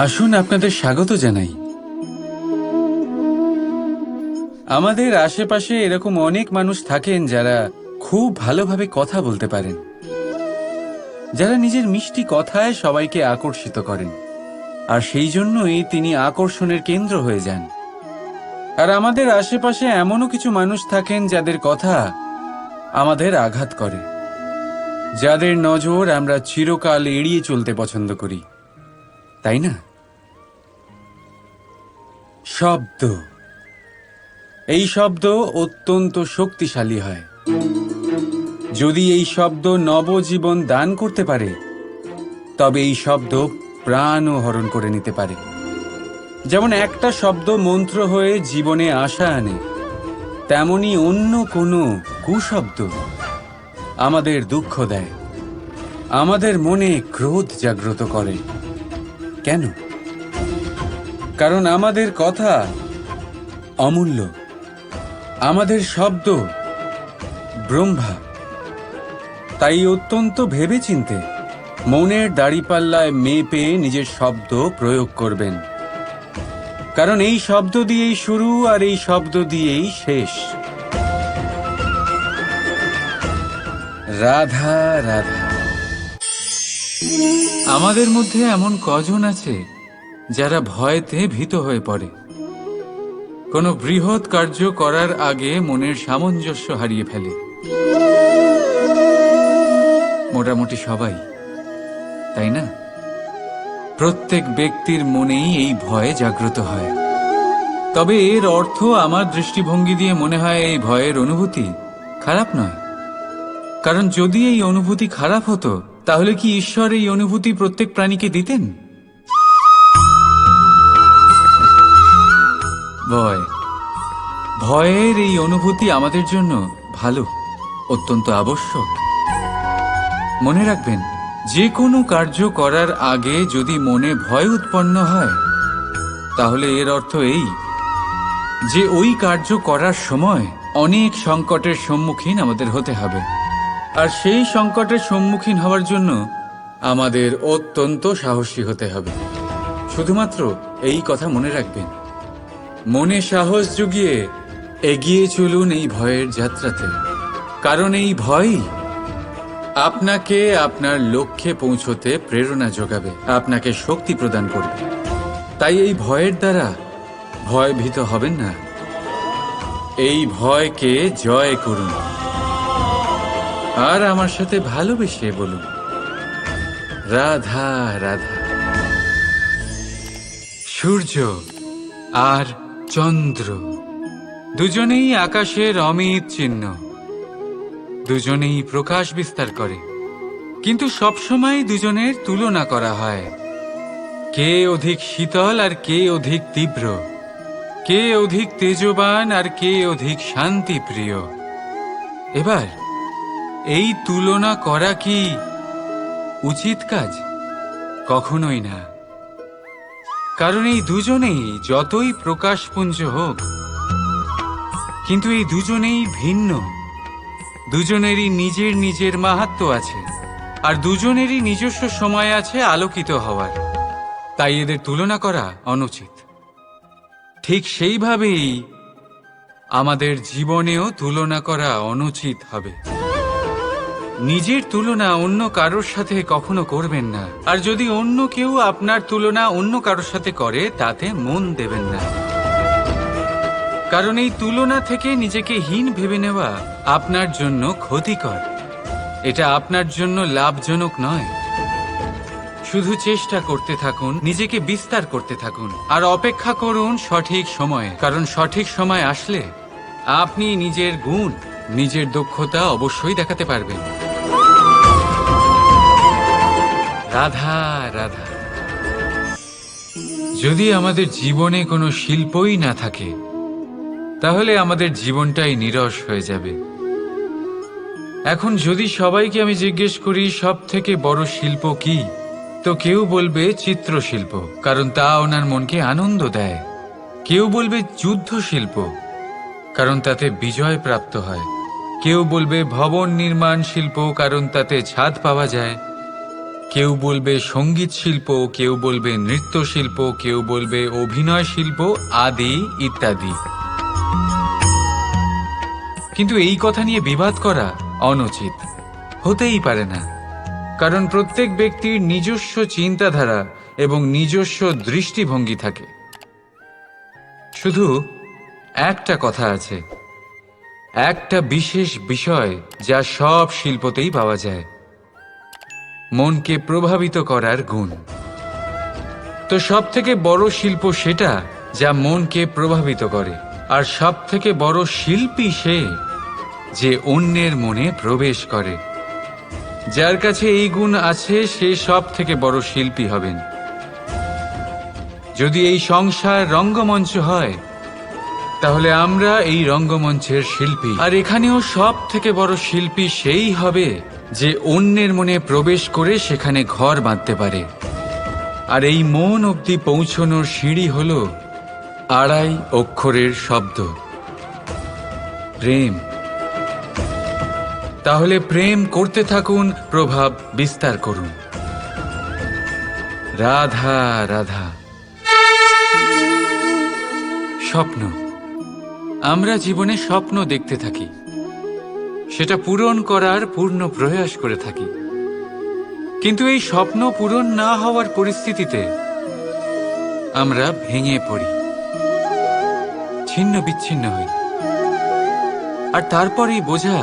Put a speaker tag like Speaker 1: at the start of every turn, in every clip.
Speaker 1: আসুন আপনাদের স্বাগত জানাই। আমাদের আশেপাশে এরকম অনেক মানুষ থাকেন যারা খুব ভালোভাবে কথা বলতে পারেন, যারা নিজের মিষ্টি কথায় সবাইকে আকর্ষিত করেন, আর সেই জন্যই তিনি আকর্ষণের কেন্দ্র হয়ে যান। আর আমাদের আশেপাশে এমনও কিছু মানুষ থাকেন যাদের কথা আমাদের আঘাত করে, যাদের নজর আমরা চিরকাল এড়িয়ে চলতে পছন্দ করি, তাই না? শব্দ, এই শব্দ অত্যন্ত শক্তিশালী হয়। যদি এই শব্দ নবজীবন দান করতে পারে, তবে এই শব্দ প্রাণও হরণ করে নিতে পারে। যেমন একটা শব্দ মন্ত্র হয়ে জীবনে আশা আনে, তেমনি অন্য কোনো কুশব্দ আমাদের দুঃখ দেয়, আমাদের মনে ক্রোধ জাগ্রত করে। কেন? কারণ আমাদের কথা অমূল্য, আমাদের শব্দ ব্রহ্মা। তাই অত্যন্ত ভেবেচিন্তে মনের দাড়িপাল্লায় মেপে নিজের শব্দ প্রয়োগ করবেন, কারণ এই শব্দ দিয়েই শুরু আর এই শব্দ দিয়েই শেষ। রাধা রাধা। আমাদের মধ্যে এমন কজন আছে যারা ভয়তে ভীত হয়ে পড়ে, কোনো বৃহৎ কার্য করার আগে মনের সামঞ্জস্য হারিয়ে ফেলে? মোটামুটি সবাই, তাই না? প্রত্যেক ব্যক্তির মনেই এই ভয় জাগ্রত হয়। তবে এর অর্থ আমার দৃষ্টিভঙ্গি দিয়ে মনে হয় এই ভয়ের অনুভূতি খারাপ নয়। কারণ যদি এই অনুভূতি খারাপ হতো, তাহলে কি ঈশ্বর এই অনুভূতি প্রত্যেক প্রাণীকে দিতেন? ভয়ের এই অনুভূতি আমাদের জন্য ভালো, অত্যন্ত আবশ্যক। মনে রাখবেন, যে কোনো কার্য করার আগে যদি মনে ভয় উৎপন্ন হয়, তাহলে এর অর্থ এই যে ওই কার্য করার সময় অনেক সংকটের সম্মুখীন আমাদের হতে হবে। আর সেই সংকটের সম্মুখীন হওয়ার জন্য আমাদের অত্যন্ত সাহসী হতে হবে। শুধুমাত্র এই কথা মনে রাখবেন, মনে সাহস জুগিয়ে এগিয়ে চলুন এই ভয়ের যাত্রাতে, কারণ এই ভয়ই আপনাকে আপনার লক্ষ্যে পৌঁছতে প্রেরণা যোগাবে, আপনাকে শক্তি প্রদান করবে। তাই এই ভয়ের দ্বারা ভয়ভীত হবেন না, এই ভয়কে জয় করুন। আর আমার সাথে ভালোবেসে বলুন, রাধা রাধা। সূর্য আর চন্দ্র দুজনেই আকাশের অমিত চিহ্ন, দুজনেই প্রকাশ বিস্তার করে, কিন্তু সবসময় দুজনের তুলনা করা হয়। কে অধিক শীতল আর কে অধিক তীব্র, কে অধিক তেজবান আর কে অধিক শান্তি প্রিয়। এবার এই তুলনা করা কি উচিত কাজ? কখনোই না। কারণ এই দুজনেই যতই প্রকাশপুঞ্জ হোক, কিন্তু এই দুজনেই ভিন্ন, দুজনেরই নিজের নিজের মাহাত্ম্য আছে, আর দুজনেরই নিজস্ব সময় আছে আলোকিত হওয়ার। তাই এদের তুলনা করা অনুচিত। ঠিক সেইভাবেই আমাদের জীবনেও তুলনা করা অনুচিত হবে। নিজের তুলনা অন্য কারোর সাথে কখনো করবেন না, আর যদি অন্য কেউ আপনার তুলনা অন্য কারোর সাথে করে, তাতে মন দেবেন না। কারণ এই তুলনা থেকে নিজেকে হীন ভেবে নেওয়া আপনার জন্য ক্ষতিকর, এটা আপনার জন্য লাভজনক নয়। শুধু চেষ্টা করতে থাকুন, নিজেকে বিস্তার করতে থাকুন, আর অপেক্ষা করুন সঠিক সময়ে, কারণ সঠিক সময় আসলে আপনি নিজের গুণ, নিজের দক্ষতা অবশ্যই দেখাতে পারবেন। রাধা রাধা। যদি আমাদের জীবনে কোনো শিল্পই না থাকে, তাহলে আমাদের জীবনটাই নীরস হয়ে যাবে। এখন যদি সবাইকে আমি জিজ্ঞেস করি সব থেকে বড় শিল্প কি, তো কেউ বলবে চিত্রশিল্প, কারণ তা ওনার মনকে আনন্দ দেয়। কেউ বলবে যুদ্ধ শিল্প, কারণ তাতে বিজয় প্রাপ্ত হয়। কেউ বলবে ভবন নির্মাণ শিল্প, কারণ তাতে ছাদ পাওয়া যায়। কেউ বলবে সঙ্গীত শিল্প, কেউ বলবে নৃত্য শিল্প, কেউ বলবে অভিনয় শিল্প আদি ইত্যাদি। কিন্তু এই কথা নিয়ে বিবাদ করা অনুচিত, হতেই পারে না। কারণ প্রত্যেক ব্যক্তির নিজস্ব চিন্তাধারা এবং নিজস্ব দৃষ্টিভঙ্গি থাকে। শুধু একটা কথা আছে, একটা বিশেষ বিষয় যা সব শিল্পতেই পাওয়া যায়, মনকে প্রভাবিত করার গুণ। তো সব থেকে বড় শিল্প সেটা যা মনকে প্রভাবিত করে, আর সব থেকে বড় শিল্পী সে যে অন্যের মনে প্রবেশ করে। যার কাছে এই গুণ আছে সে সব থেকে বড় শিল্পী হবেন। যদি এই সংসার রঙ্গমঞ্চ হয়, তাহলে আমরা এই রঙ্গমঞ্চের শিল্পী। আর এখানেও সব থেকে বড় শিল্পী সেই হবে যে অন্যের মনে প্রবেশ করে সেখানে ঘর বাঁধতে পারে। আর এই মন অবধি পৌঁছনোর সিঁড়ি হল 2.5 অক্ষরের শব্দ, প্রেম। তাহলে প্রেম করতে থাকুন, প্রভাব বিস্তার করুন। রাধা রাধা। স্বপ্ন, আমরা জীবনে স্বপ্ন দেখতে থাকি, সেটা পূরণ করার পূর্ণ প্রয়াস করে থাকি। কিন্তু এই স্বপ্ন পূরণ না হওয়ার পরিস্থিতিতে আমরা ভেঙে পড়ি, ছিন্ন বিচ্ছিন্ন হই। আর তারপরেই বোঝা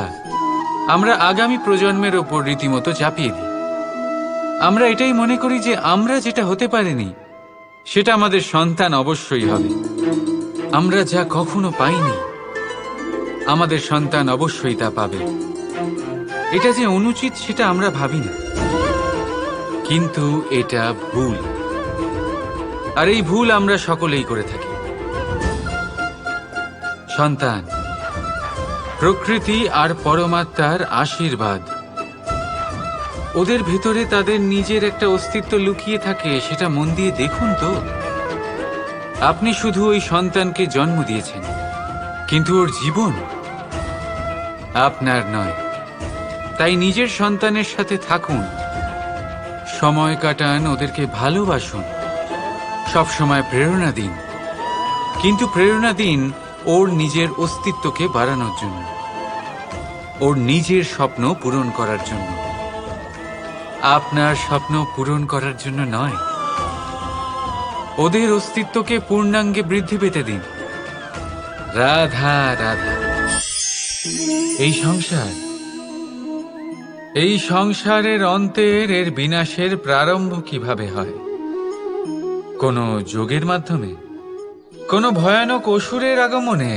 Speaker 1: আমরা আগামী প্রজন্মের ওপর রীতিমতো চাপিয়ে দিই। আমরা এটাই মনে করি যে আমরা যেটা হতে পারিনি সেটা আমাদের সন্তান অবশ্যই হবে। আমরা যা কখনো পাইনি আমাদের সন্তান অবশ্যই তা পাবে। এটা যে অনুচিত সেটা আমরা ভাবি না, কিন্তু এটা ভুল। আর এই ভুল আমরা সকলেই করে থাকি। সন্তান প্রকৃতি আর পরমাত্মার আশীর্বাদ। ওদের ভেতরে তাদের নিজের একটা অস্তিত্ব লুকিয়ে থাকে, সেটা মন দিয়ে দেখুন তো। আপনি শুধু ওই সন্তানকে জন্ম দিয়েছেন, কিন্তু ওর জীবন আপনার নয়। তাই নিজের সন্তানের সাথে থাকুন, সময় কাটান, ওদেরকে ভালোবাসুন, সবসময় প্রেরণা দিন। কিন্তু প্রেরণা দিন ওর নিজের অস্তিত্বকে বাড়ানোর জন্য, ওর নিজের স্বপ্ন পূরণ করার জন্য, আপনার স্বপ্ন পূরণ করার জন্য নয়। ওদের অস্তিত্বকে পূর্ণাঙ্গে বৃদ্ধি পেতে দিন। রাধা রাধা। এই সংসারের অন্তের এর বিনাশের প্রারম্ভ কিভাবে হয়? কোনো যোগের মাধ্যমে, কোনো ভয়ানক অসুরের আগমনে,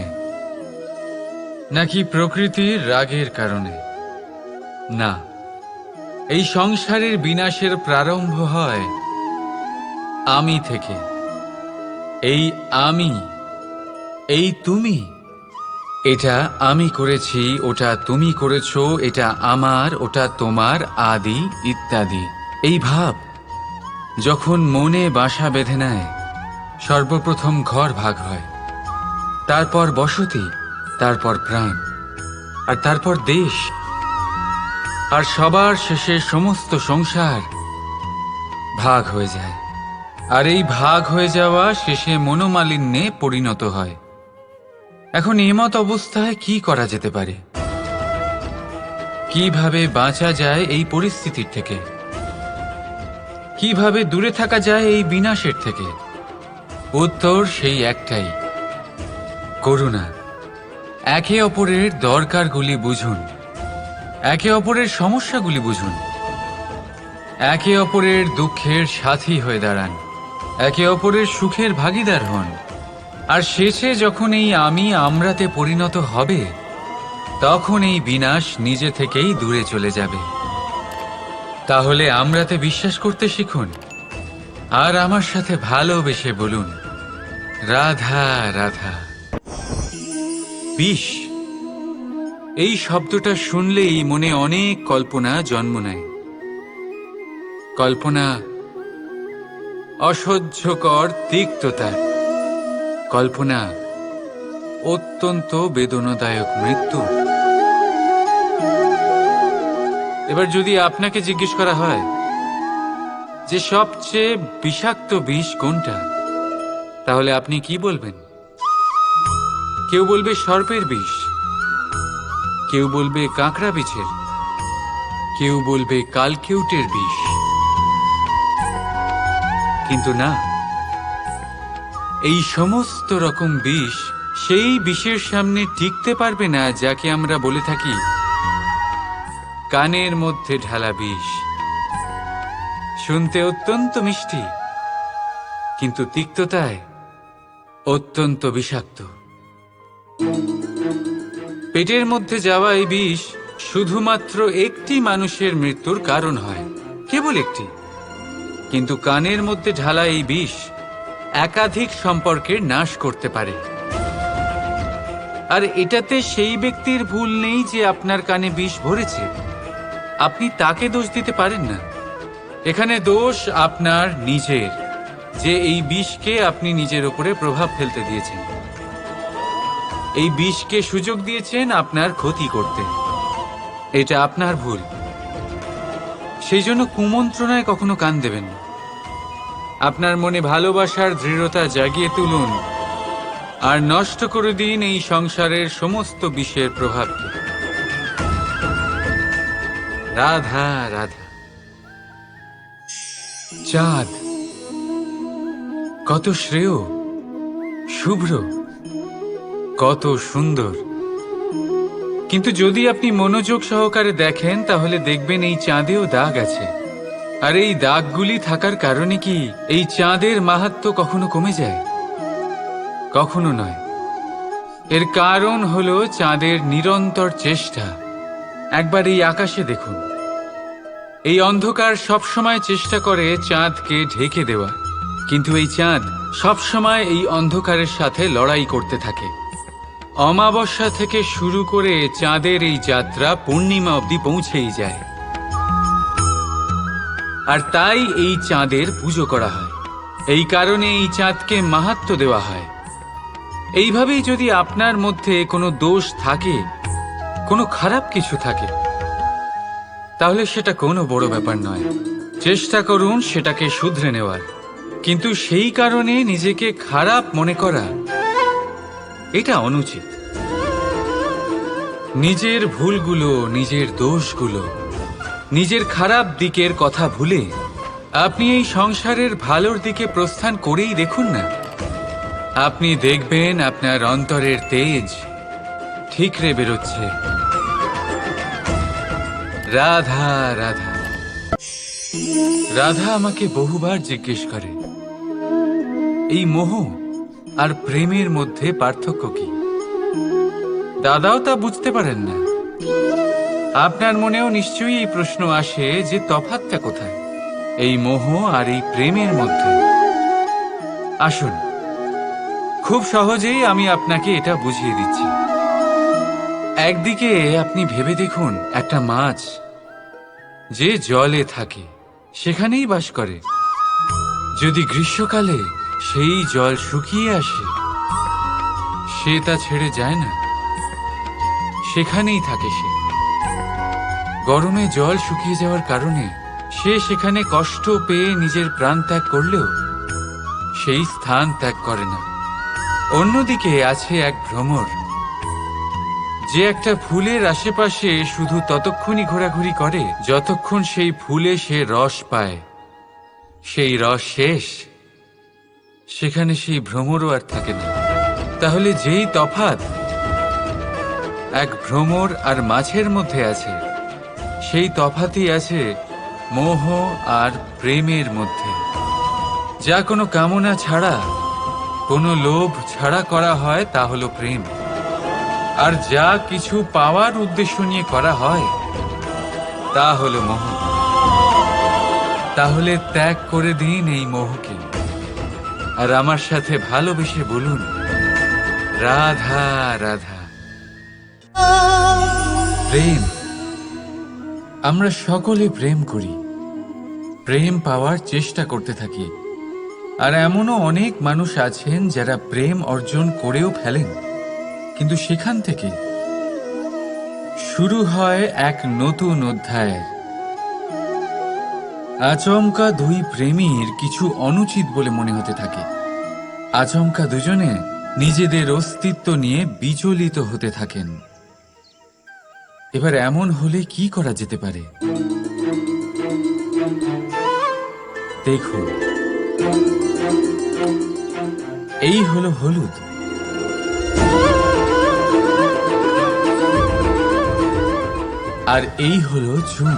Speaker 1: নাকি প্রকৃতির রাগের কারণে? না, এই সংসারের বিনাশের প্রারম্ভ হয় আমি থেকে। এই আমি, এই তুমি, এটা আমি করেছি, ওটা তুমি করেছো, এটা আমার, ওটা তোমার, আদি ইত্যাদি। এই ভাব যখন মনে বাসা বেঁধে নেয়, সর্বপ্রথম ঘর ভাগ হয়, তারপর বসতি, তারপর প্রাণ, আর তারপর দেশ, আর সবার শেষে সমস্ত সংসার ভাগ হয়ে যায়। আর এই ভাগ হয়ে যাওয়া শেষে মনোমালিন্যে পরিণত হয়। এখন এমত অবস্থায় কি করা যেতে পারে? কিভাবে বাঁচা যায় এই পরিস্থিতির থেকে? কিভাবে দূরে থাকা যায় এই বিনাশের থেকে? উত্তর সেই একটাই, করুণা। একে অপরের দরকারগুলি বুঝুন, একে অপরের সমস্যাগুলি বুঝুন, একে অপরের দুঃখের সাথী হয়ে দাঁড়ান, একে অপরের সুখের ভাগীদার হন। আর শেষে যখন এই আমি আমরাতে পরিণত হবে, তখন এই বিনাশ নিজে থেকেই দূরে চলে যাবে। তাহলে আমরাতে বিশ্বাস করতে শিখুন, আর আমার সাথে ভালোবেসে বলুন, রাধা রাধা। বিষ, এই শব্দটা শুনলেই মনে অনেক কল্পনা জন্ম নেয়। কল্পনা অসহ্যকর তিক্ততার, কল্পনা অত্যন্ত বেদনাদায়ক মৃত্যু। এবার যদি আপনাকে জিজ্ঞেস করা হয় যে সবচেয়ে বিষাক্ত বিষ কোনটা, তাহলে আপনি কি বলবেন? কেউ বলবে সর্পের বিষ, কেউ বলবে কাঁকড়া বিছের, কেউ বলবে কালকেউটের বিষ। কিন্তু না, এই সমস্ত রকম বিষ সেই বিষের সামনে টিকতে পারবে না যাকে আমরা বলে থাকি কানের মধ্যে ঢালা বিষ। শুনতে অত্যন্ত মিষ্টি, কিন্তু তিক্ততায় অত্যন্ত বিষাক্ত। পেটের মধ্যে যাওয়া এই বিষ শুধুমাত্র একটি মানুষের মৃত্যুর কারণ হয়, কেবল একটি। কিন্তু কানের মধ্যে ঢালা এই বিষ একাধিক সম্পর্কের নাশ করতে পারে। আর এটাতে সেই ব্যক্তির ভুল নেই যে আপনার কানে বিষ ভরেছে, আপনি তাকে দোষ দিতে পারেন না। এখানে দোষ আপনার নিজের, যে এই বিষকে আপনি নিজের উপরে প্রভাব ফেলতে দিয়েছেন, এই বিষকে সুযোগ দিয়েছেন আপনার ক্ষতি করতে। এটা আপনার ভুল। সেই জন্য কুমন্ত্রণায় কখনো কান দেবেন না। আপনার মনে ভালোবাসার দৃঢ়তা জাগিয়ে তুলুন আর নষ্ট করে দিন এই সংসারের সমস্ত বিষের প্রভাবকে। রাধা রাধা। চাঁদ কত শ্রেয়, শুভ্র, কত সুন্দর, কিন্তু যদি আপনি মনোযোগ সহকারে দেখেন তাহলে দেখবেন এই চাঁদেও দাগ আছে। আর এই দাগগুলি থাকার কারণে কি এই চাঁদের মাহাত্ম্য কখনো কমে যায়? কখনো নয়। এর কারণ হলো চাঁদের নিরন্তর চেষ্টা। একবার এই আকাশে দেখুন, এই অন্ধকার সবসময় চেষ্টা করে চাঁদকে ঢেকে দেওয়া, কিন্তু এই চাঁদ সবসময় এই অন্ধকারের সাথে লড়াই করতে থাকে। অমাবস্যা থেকে শুরু করে চাঁদের এই যাত্রা পূর্ণিমা অবধি পৌঁছেই যায়। আর তাই এই চাঁদের পুজো করা হয়, এই কারণে এই চাঁদকে মাহাত্ম্য দেওয়া হয়। এইভাবেই যদি আপনার মধ্যে কোনো দোষ থাকে, কোনো খারাপ কিছু থাকে, তাহলে সেটা কোনো বড় ব্যাপার নয়। চেষ্টা করুন সেটাকে শুধরে নেওয়ার, কিন্তু সেই কারণে নিজেকে খারাপ মনে করা এটা অনুচিত। নিজের ভুলগুলো, নিজের দোষগুলো, নিজের খারাপ দিকের কথা ভুলে আপনি এই সংসারের ভালোর দিকে প্রস্থান করেই দেখুন না। আপনি দেখবেন আপনার অন্তরের তেজ ঠিকরে বেরোচ্ছে। রাধা রাধা। রাধা আমাকে বহুবার জিজ্ঞেস করে এই মোহ আর প্রেমের মধ্যে পার্থক্য কি। দাদাও তা বুঝতে পারেন না। আপনার মনেও নিশ্চয়ই এই প্রশ্ন আসে যে তফাৎটা কোথায় এই মোহ আর এই প্রেমের মধ্যে। আসুন, খুব সহজেই আমি আপনাকে এটা বুঝিয়ে দিচ্ছি। একদিকে আপনি ভেবে দেখুন, একটা মাছ যে জলে থাকে সেখানেই বাস করে। যদি গ্রীষ্মকালে সেই জল শুকিয়ে আসে, সে তা ছেড়ে যায় না, সেখানেই থাকে সে। গরমে জল শুকিয়ে যাওয়ার কারণে সে সেখানে কষ্ট পেয়ে নিজের প্রাণ ত্যাগ করলেও সেই স্থান ত্যাগ করে না। অন্যদিকে আছে এক ভ্রমর, যে একটা ফুলের আশেপাশে শুধু ততক্ষণই ঘোরাঘুরি করে যতক্ষণ সেই ফুলে সে রস পায়। সেই রস শেষ, সেখানে সেই ভ্রমরও আর থাকে না। তাহলে যেই তফাৎ এক ভ্রমর আর মাছের মধ্যে আছে, সেই তফাতই আছে মোহ আর প্রেমের মধ্যে। যা কোনো কামনা ছাড়া, কোনো লোভ ছাড়া করা হয় তা হলো প্রেম। আর যা কিছু পাওয়ার উদ্দেশ্য নিয়ে করা হয় তা হলো মোহ। তাহলে ত্যাগ করে দিন এই মোহকে, আর আমার সাথে ভালোবেসে বলুন রাধা রাধা। প্রেম, আমরা সকলে প্রেম করি, প্রেম পাওয়ার চেষ্টা করতে থাকি। আর এমনও অনেক মানুষ আছেন যারা প্রেম অর্জন করেও ফেলেন, কিন্তু সেখান থেকে শুরু হয় এক নতুন অধ্যায়ের। আচমকা দুই প্রেমীর কিছু অনুচিত বলে মনে হতে থাকে। আচমকা দুজনে নিজেদের অস্তিত্ব নিয়ে বিচলিত হতে থাকেন। এবার এমন হলে কি করা যেতে পারে? দেখুন, এই হলো হলুদ, আর এই হলো চুন।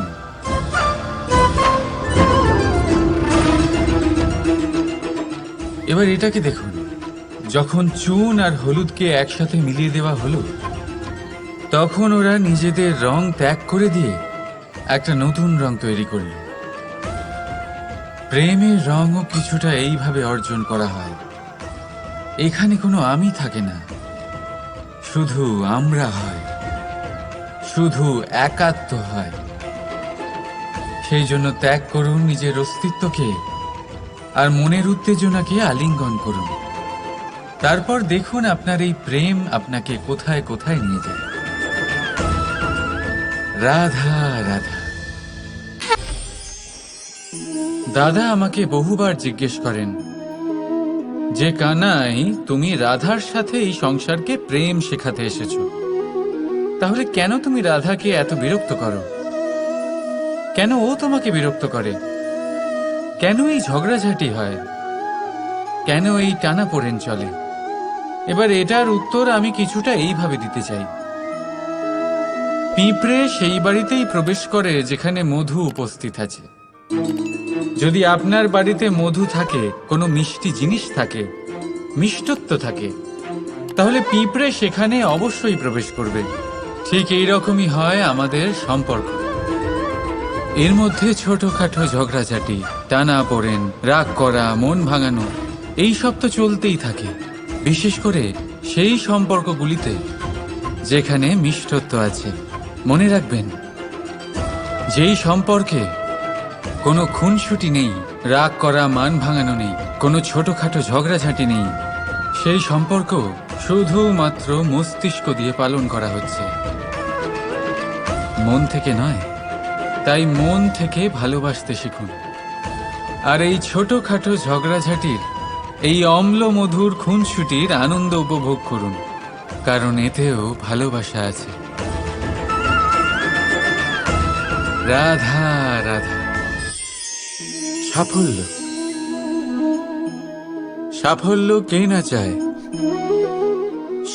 Speaker 1: এবার এটাকে দেখুন, যখন চুন আর হলুদকে একসাথে মিলিয়ে দেওয়া হলো, তখন ওরা নিজেদের রং ত্যাগ করে দিয়ে একটা নতুন রং তৈরি করল। প্রেমের রঙও কিছুটা এইভাবে অর্জন করা হয়। এখানে কোনো আমি থাকে না, শুধু আমরা হয়, শুধু একাত্ম হয়। সেই জন্য ত্যাগ করুন নিজের অস্তিত্বকে, আর মনের উত্তেজনাকে আলিঙ্গন করুন। তারপর দেখুন আপনার এই প্রেম আপনাকে কোথায় কোথায় নিয়ে যায়। রাধা রাধা। দাদা আমাকে বহুবার জিজ্ঞেস করেন যে, কানাই, তুমি রাধার সাথে এই সংসারকে প্রেম শেখাতে এসেছো, তাহলে কেন তুমি রাধাকে এত বিরক্ত করো? কেন ও তোমাকে বিরক্ত করে? কেন এই ঝগড়াঝাটি হয়? কেন এই টানাপোড়েন চলে? এবার এটার উত্তর আমি কিছুটা এইভাবে দিতে চাই। পিঁপড়ে সেই বাড়িতেই প্রবেশ করে যেখানে মধু উপস্থিত আছে। যদি আপনার বাড়িতে মধু থাকে, কোনো মিষ্টি জিনিস থাকে, মিষ্টত্ব থাকে, তাহলে পিঁপড়ে সেখানে অবশ্যই প্রবেশ করবে। ঠিক এই রকমই হয় আমাদের সম্পর্ক। এর মধ্যে ছোটখাটো ঝগড়াঝাটি, টানাপোড়েন, রাগ করা, মন ভাঙানো, এই সব তো চলতেই থাকে, বিশেষ করে সেই সম্পর্কগুলিতে যেখানে মিষ্টত্ব আছে। মনে রাখবেন, যেই সম্পর্কে কোনো খুনসুটি নেই, রাগ করা, মান ভাঙানো নেই, কোনো ছোটখাটো ঝগড়াঝাটি নেই, সেই সম্পর্ক শুধুমাত্র মস্তিষ্ক দিয়ে পালন করা হচ্ছে, মন থেকে নয়। তাই মন থেকে ভালোবাসতে শিখুন, আর এই ছোটখাটো ঝগড়াঝাটির, এই অম্ল মধুর খুনসুটির আনন্দ উপভোগ করুন, কারণ এতেও ভালোবাসা আছে। রাধা রাধা। সাফল্য, সাফল্য কে না চায়?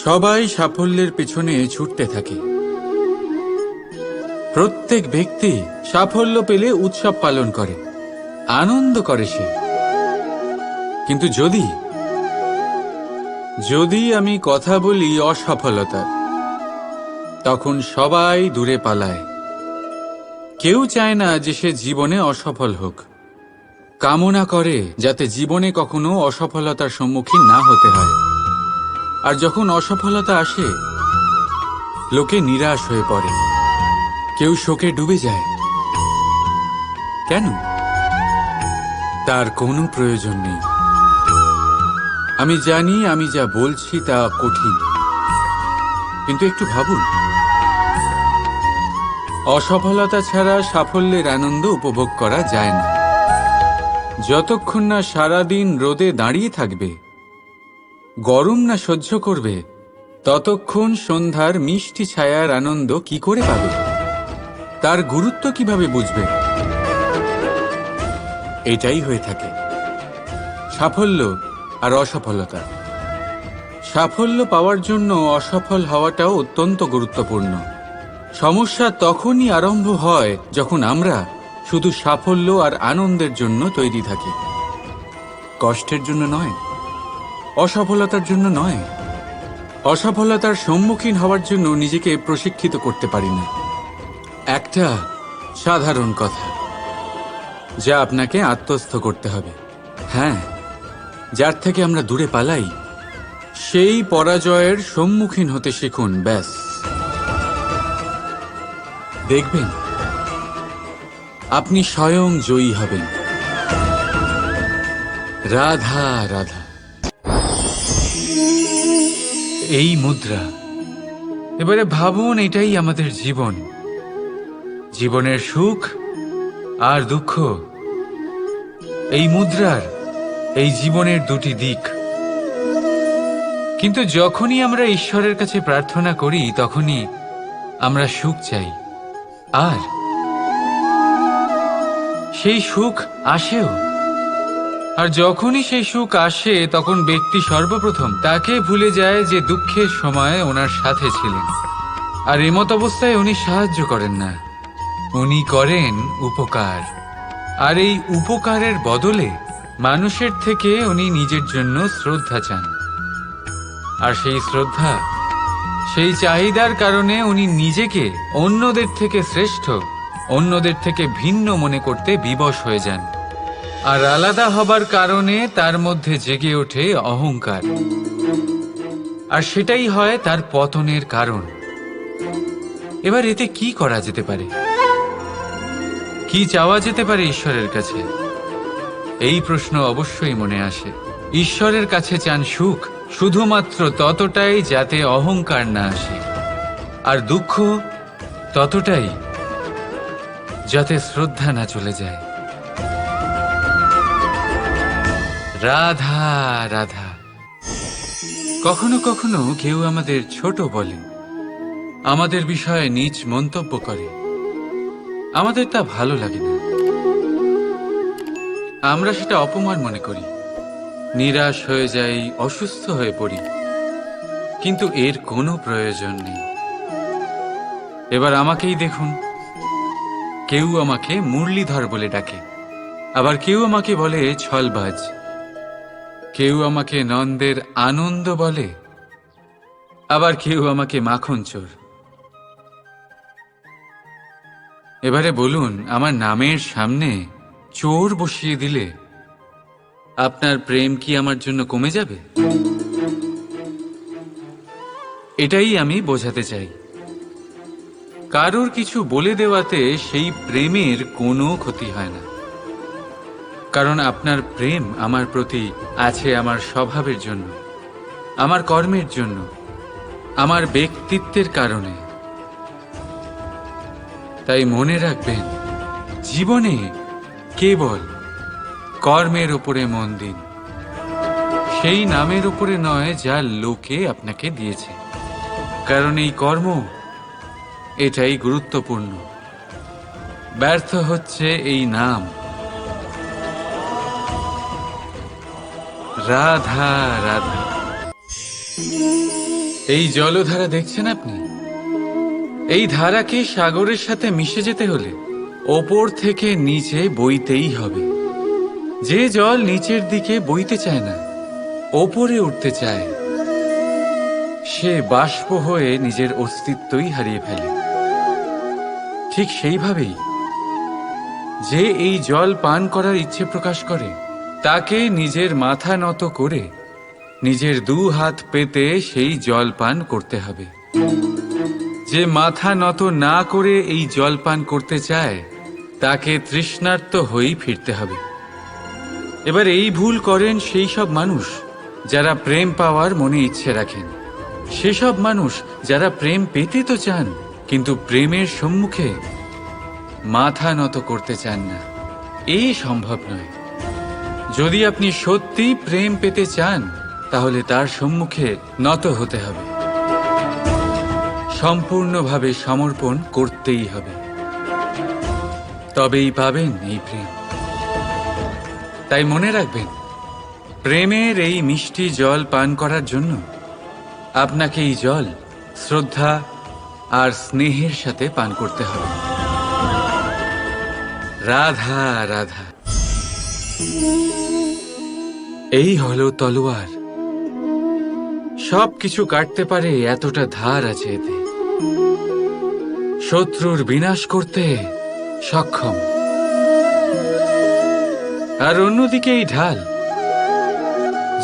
Speaker 1: সবাই সাফল্যের পেছনে ছুটতে থাকে। প্রত্যেক ব্যক্তি সাফল্য পেলে উৎসব পালন করে, আনন্দ করে সে। কিন্তু যদি আমি কথা বলি অসফলতার, তখন সবাই দূরে পালায়। কেউ চায় না যে সে জীবনে অসফল হোক, কামনা করে যাতে জীবনে কখনো অসফলতার সম্মুখীন না হতে হয়। আর যখন অসফলতা আসে, লোকে নিরাশ হয়ে পড়ে, কেউ শোকে ডুবে যায়। কেন? তার কোনো প্রয়োজন নেই। আমি জানি আমি যা বলছি তা কঠিন, কিন্তু একটু ভাবুন, অসফলতা ছাড়া সাফল্যের আনন্দ উপভোগ করা যায় না। যতক্ষণ না সারাদিন রোদে দাঁড়িয়ে থাকবে, গরম না সহ্য করবে, ততক্ষণ সন্ধ্যার মিষ্টি ছায়ার আনন্দ কি করে পাবে? তার গুরুত্ব কিভাবে বুঝবে? এটাই হয়ে থাকে সাফল্য আর অসফলতা। সাফল্য পাওয়ার জন্য অসফল হওয়াটাও অত্যন্ত গুরুত্বপূর্ণ। সমস্যা তখনই আরম্ভ হয় যখন আমরা শুধু সাফল্য আর আনন্দের জন্য তৈরি থাকি, কষ্টের জন্য নয়, অসফলতার জন্য নয়। অসফলতার সম্মুখীন হওয়ার জন্য নিজেকে প্রশিক্ষিত করতে পারি না। একটা সাধারণ কথা যা আপনাকে আত্মস্থ করতে হবে। হ্যাঁ, যার থেকে আমরা দূরে পালাই, সেই পরাজয়ের সম্মুখীন হতে শিখুন, ব্যাস। দেখবেন আপনি স্বয়ং জয়ী হবেন। রাধা রাধা। এই মুদ্রা। এবারে ভাবুন, এটাই আমাদের জীবন। জীবনের সুখ আর দুঃখ এই মুদ্রার, এই জীবনের দুটি দিক। কিন্তু যখনই আমরা ঈশ্বরের কাছে প্রার্থনা করি তখনই আমরা সুখ চাই, আর সেই সুখ আসেও। আর যখনই সেই সুখ আসে তখন ব্যক্তি সর্বপ্রথম তাকে ভুলে যায় যে দুঃখের সময় ওনার সাথে ছিলেন। আর এমত অবস্থায় উনি সাহায্য করেন না, উনি করেন উপকার। আর এই উপকারের বদলে মানুষের থেকে উনি নিজের জন্য শ্রদ্ধা চান। আর সেই শ্রদ্ধা, সেই চাহিদার কারণে উনি নিজেকে অন্যদের থেকে শ্রেষ্ঠ, অন্যদের থেকে ভিন্ন মনে করতে বিবশ হয়ে যান। আর আলাদা হবার কারণে তার মধ্যে জেগে ওঠে অহংকার, আর সেটাই হয় তার পতনের কারণ। এবার এতে কি করা যেতে পারে? কি চাওয়া যেতে পারে ঈশ্বরের কাছে? এই প্রশ্ন অবশ্যই মনে আসে। ঈশ্বরের কাছে চান সুখ, শুধুমাত্র ততটাই যাতে অহংকার না আসে, আর দুঃখ ততটাই যাতে শ্রদ্ধা না চলে যায়। রাধা রাধা। কখনো কখনো কেউ আমাদের ছোট বলে, আমাদের বিষয়ে নীচ মন্তব্য করে, আমাদের তা ভালো লাগে না। আমরা সেটা অপমান মনে করি, নিরাশ হয়ে যাই, অসুস্থ হয়ে পড়ি, কিন্তু এর কোনো প্রয়োজন নেই। এবার আমাকেই দেখুন, কেউ আমাকে মুরলীধর বলে ডাকে, আবার কেউ আমাকে বলে ছলবাজ, কেউ আমাকে নন্দের আনন্দ বলে, আবার কেউ আমাকে মাখন চোর। এবারে বলুন, আমার নামের সামনে চোর বসিয়ে দিলে আপনার প্রেম কি আমার জন্য কমে যাবে? এটাই আমি বোঝাতে চাই। কারোর কিছু বলে দেওয়াতে সেই প্রেমের কোনো ক্ষতি হয় না, কারণ আপনার প্রেম আমার প্রতি আছে আমার স্বভাবের জন্য, আমার কর্মের জন্য, আমার ব্যক্তিত্বের কারণে। তাই মনে রাখবেন, জীবনে কেবল কর্মের উপরে মন দিন, সেই নামের উপরে নয় যা লোকে আপনাকে দিয়েছে, কারণ এই কর্ম এটাই গুরুত্বপূর্ণ। ব্যর্থ হচ্ছে এই নাম। রাধা রাধা। এই জলধারা দেখছেন আপনি? এই ধারাকে সাগরের সাথে মিশে যেতে হলে ওপর থেকে নিচে বইতেই হবে। যে জল নিচের দিকে বইতে চায় না, ওপরে উঠতে চায়, সে বাষ্প হয়ে নিজের অস্তিত্বই হারিয়ে ফেলে। ঠিক সেইভাবেই যে এই জল পান করার ইচ্ছে প্রকাশ করে, তাকে নিজের মাথা নত করে নিজের দু হাত পেতে সেই জল পান করতে হবে। যে মাথা নত না করে এই জল পান করতে চায়, তাকে তৃষ্ণার্ত হয়েই ফিরতে হবে। এবার এই ভুল করেন সেই সব মানুষ যারা প্রেম পাওয়ার মনে ইচ্ছে রাখেন, সেসব মানুষ যারা প্রেম পেতে তো চান, কিন্তু প্রেমের সম্মুখে মাথা নত করতে চান না। এই সম্ভব নয়। যদি আপনি সত্যি প্রেম পেতে চান, তাহলে তার সম্মুখে নত হতে হবে, সম্পূর্ণভাবে সমর্পণ করতেই হবে, তবেই পাবেন এই প্রেম। তাই মনে রাখবেন, প্রেমের এই মিষ্টি জল পান করার জন্য আপনাকে এই জল শ্রদ্ধা আর স্নেহের সাথে পান করতে হবে। রাধা রাধা। এই হলো তলোয়ার, সবকিছু কাটতে পারে, এতটা ধার আছে এতে। শত্রুর বিনাশ করতে সক্ষম, আর অন্যদিকে এই ঢাল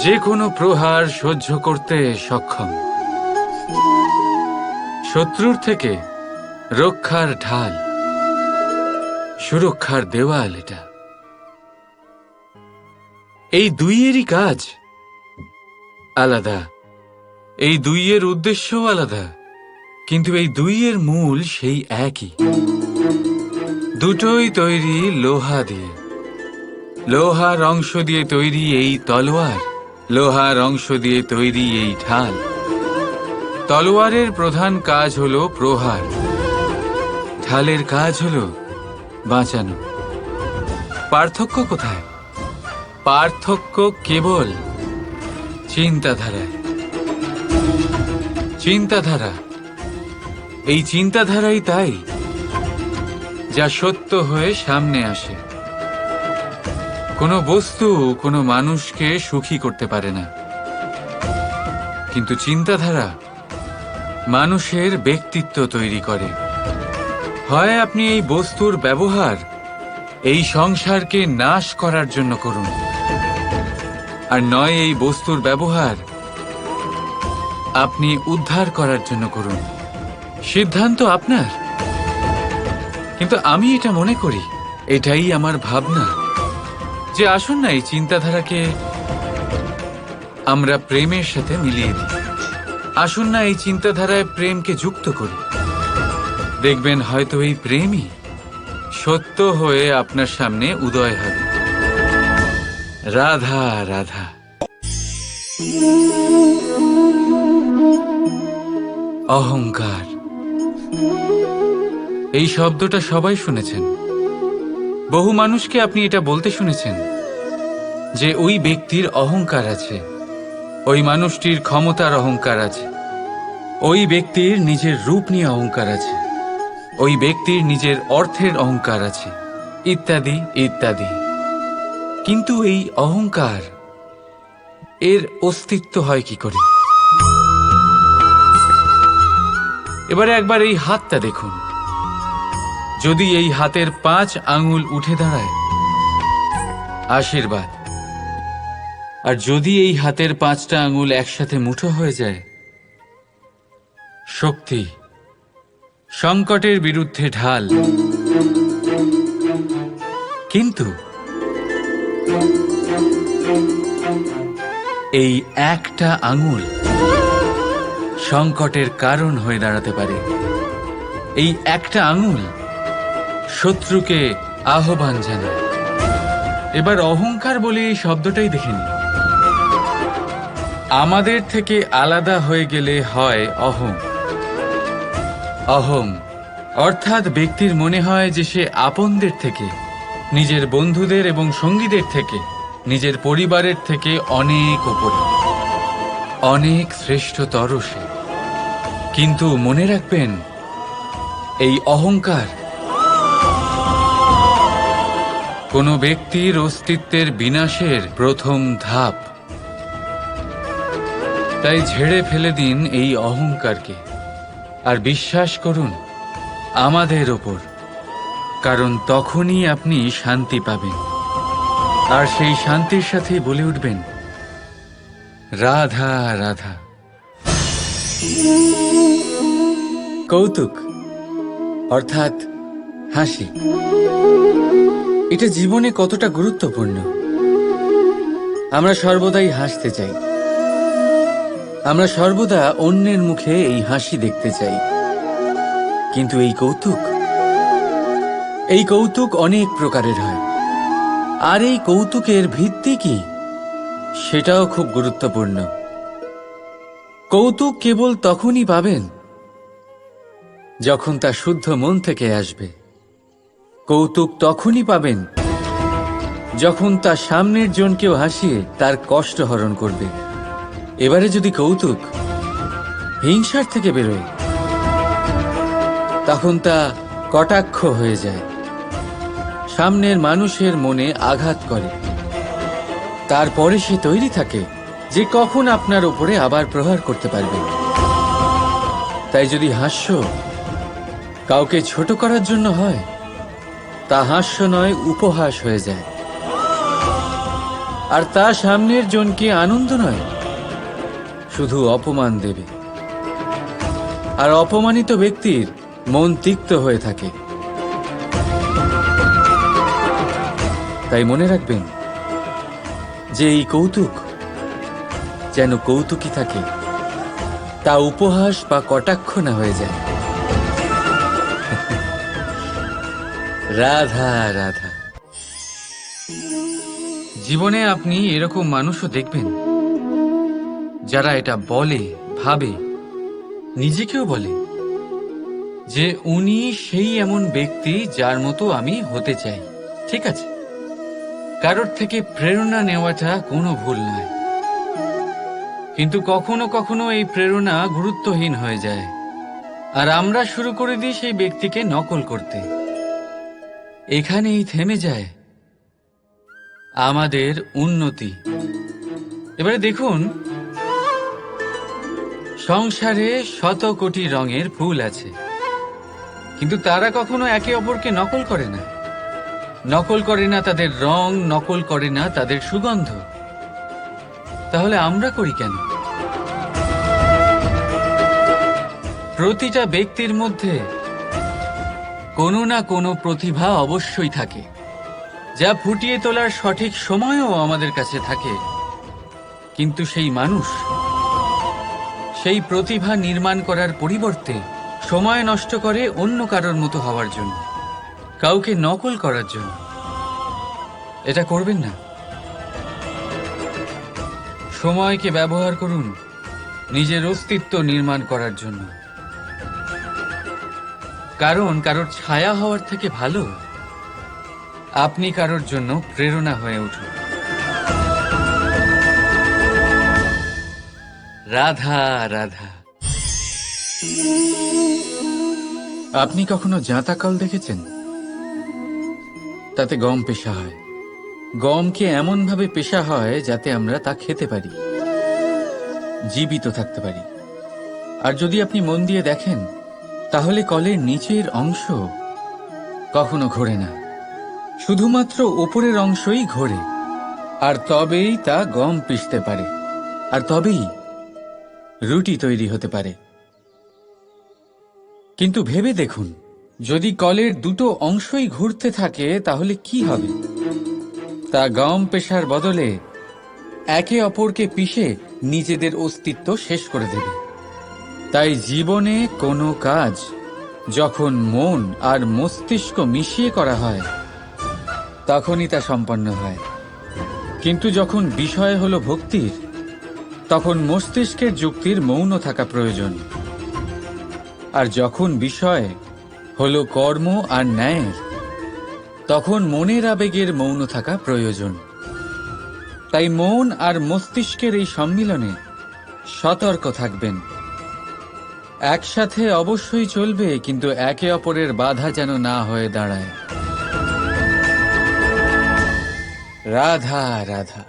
Speaker 1: যে কোনো প্রহার সহ্য করতে সক্ষম। শত্রুর থেকে রক্ষার ঢাল, সুরক্ষার দেওয়াল এটা। এই দুইয়েরই কাজ আলাদা, এই দুইয়ের উদ্দেশ্যও আলাদা, কিন্তু এই দুইয়ের মূল সেই একই। দুটোই তৈরি লোহা দিয়ে, লোহার অংশ দিয়ে তৈরি এই তলোয়ার, লোহার অংশ দিয়ে তৈরি এই ঢাল। তলোয়ারের প্রধান কাজ হলো প্রহার, ঢালের কাজ হলো বাঁচানো। পার্থক্য কোথায়? পার্থক্য কেবল চিন্তাধারায়। চিন্তাধারা, এই চিন্তাধারাই তাই যা সত্য হয়ে সামনে আসে। কোনো বস্তু কোনো মানুষকে সুখী করতে পারে না, কিন্তু চিন্তাধারা মানুষের ব্যক্তিত্ব তৈরি করে। হয় আপনি এই বস্তুর ব্যবহার এই সংসারকে নাশ করার জন্য করুন, আর নয় এই বস্তুর ব্যবহার আপনি উদ্ধার করার জন্য করুন। সিদ্ধান্ত আপনার। কিন্তু আমি এটা মনে করি, এটাই আমার ভাবনা, যে আসুন না এই চিন্তাধারাকে আমরা প্রেমের সাথে মিলিয়ে দিই। আসুন না এই চিন্তাধারায় প্রেমকে যুক্ত করি। দেখবেন হয়তো এই প্রেমই সত্য হয়ে আপনার সামনে উদয় হবে। রাধা রাধা। অহংকার, এই শব্দটা সবাই শুনেছেন। বহু মানুষকে আপনি এটা বলতে শুনেছেন যে ওই ব্যক্তির অহংকার আছে, ওই মানুষটির ক্ষমতার অহংকার আছে, ওই ব্যক্তির নিজের রূপ নিয়ে অহংকার আছে, ওই ব্যক্তির নিজের অর্থের অহংকার আছে, ইত্যাদি ইত্যাদি। কিন্তু এই অহংকার, এর অস্তিত্ব হয় কি করে? এবারে একবার এই হাতটা দেখুন। যদি এই হাতের 5 আঙ্গুল উঠে দাঁড়ায়, আশীর্বাদ। আর যদি এই হাতের 5টা আঙ্গুল একসাথে মুঠো হয়ে যায়, শক্তি। সংকটের বিরুদ্ধে ঢাল। কিন্তু এই একটা আঙ্গুল সংকটের কারণ হয়ে দাঁড়াতে পারে। এই একটা আঙ্গুল শত্রুকে আহ্বান জানায়। এবার অহংকার বলে এই শব্দটাই দেখে নিন। আমাদের থেকে আলাদা হয়ে গেলে হয় অহং। অহং অর্থাৎ ব্যক্তির মনে হয় যে সে আপনদের থেকে, নিজের বন্ধুদের এবং সঙ্গীদের থেকে, নিজের পরিবারের থেকে অনেক উপরে, অনেক শ্রেষ্ঠতর সে। কিন্তু মনে রাখবেন, এই অহংকার কোনো ব্যক্তির অস্তিত্বের বিনাশের প্রথম ধাপ। তাই ঝেড়ে ফেলে দিন এই অহংকারকে, আর বিশ্বাস করুন আমাদের ওপর, কারণ তখনই আপনি শান্তি পাবেন। আর সেই শান্তির সাথেই বলে উঠবেন, রাধা রাধা। কৌতুক অর্থাৎ হাসি, এটা জীবনে কতটা গুরুত্বপূর্ণ। আমরা সর্বদাই হাসতে চাই, আমরা সর্বদা অন্যের মুখে এই হাসি দেখতে চাই। কিন্তু এই কৌতুক অনেক প্রকারের হয়। আর এই কৌতুকের ভিত্তি কি, সেটাও খুব গুরুত্বপূর্ণ। কৌতুক কেবল তখনই পাবেন যখন তা শুদ্ধ মন থেকে আসবে। কৌতুক তখনই পাবেন যখন তা সামনের জনকেও হাসিয়ে তার কষ্ট হরণ করবে। এবারে যদি কৌতুক হিংসার থেকে বেরোয়, তখন তা কটাক্ষ হয়ে যায়, সামনের মানুষের মনে আঘাত করে। তারপরে সে তৈরি থাকে যে কখন আপনার উপরে আবার প্রহার করতে পারবে। তাই যদি হাস্য কাউকে ছোট করার জন্য হয়, তা হাস্য নয়, উপহাস হয়ে যায়। আর তা সামনের জনকে আনন্দ নয়, শুধু অপমান দেবে। আর অপমানিত ব্যক্তির মন তিক্ত হয়ে থাকে। তাই মনে রাখবেন যে এই কৌতুক যেন কৌতুকই থাকে, তা উপহাস বা কটাক্ষ না হয়ে যায়। রাধা রাধা। জীবনে আপনি এরকম মানুষও দেখবেন যারা এটা বলে, ভাবে, নিজেকেও বলে যে উনি সেই এমন ব্যক্তি যার মতো আমি হতে চাই। ঠিক আছে, কারোর থেকে প্রেরণা নেওয়াটা কোনো ভুল নয়, কিন্তু কখনো কখনো এই প্রেরণা গুরুত্বহীন হয়ে যায় আর আমরা শুরু করে দিই সেই ব্যক্তিকে নকল করতে। এখানেই থেমে যায় আমাদের উন্নতি। এবারে দেখুন, সংসারে শত কোটি রঙের ফুল আছে, কিন্তু তারা কখনো একে অপরকে নকল করে না। নকল করে না তাদের রং, নকল করে না তাদের সুগন্ধ। তাহলে আমরা করি কেন? প্রতিটা ব্যক্তির মধ্যে কোনো না কোনো প্রতিভা অবশ্যই থাকে, যা ফুটিয়ে তোলার সঠিক সময়ও আমাদের কাছে থাকে, কিন্তু সেই মানুষ সেই প্রতিভা নির্মাণ করার পরিবর্তে সময় নষ্ট করে অন্য কারোর মতো হওয়ার জন্য, কাউকে নকল করার জন্য। এটা করবেন না। সময়কে ব্যবহার করুন নিজের অস্তিত্ব নির্মাণ করার জন্য, কারণ কারোর ছায়া হওয়ার থেকে ভালো আপনি কারোর জন্য প্রেরণা হয়ে উঠুন। রাধা রাধা। আপনি কখনো জাঁতা কল দেখেছেন? তাতে গম পেষা হয়। গমকে এমন ভাবে পেষা হয় যাতে আমরা তা খেতে পারি, জীবিত থাকতে পারি। আর যদি আপনি মন দিয়ে দেখেন, তাহলে কলের নিচের অংশ কখনো ঘোরে না, শুধুমাত্র ওপরের অংশই ঘোরে। আর তবেই তা গম পিষতে পারে, আর তবেই রুটি তৈরি হতে পারে। কিন্তু ভেবে দেখুন, যদি কলের দুটো অংশই ঘুরতে থাকে তাহলে কি হবে? তা গম পেশার বদলে একে অপরকে পিষে নিজেদের অস্তিত্ব শেষ করে দেবে। তাই জীবনে কোনো কাজ যখন মন আর মস্তিষ্ক মিশিয়ে করা হয় তখনই তা সম্পন্ন হয়, কিন্তু যখন বিষয় হলো ভক্তির, তখন মস্তিষ্কের যুক্তির মৌন থাকা প্রয়োজন। আর যখন বিষয় হলো কর্ম আর ন্যায়ের, তখন মনের আবেগের মৌন থাকা প্রয়োজন। তাই মন আর মস্তিষ্কের এই সম্মিলনে সতর্ক থাকবেন। একসাথে অবশ্যই চলবে, কিন্তু একে অপরের বাধা যেন না হয়ে দাঁড়ায়। রাধা রাধা।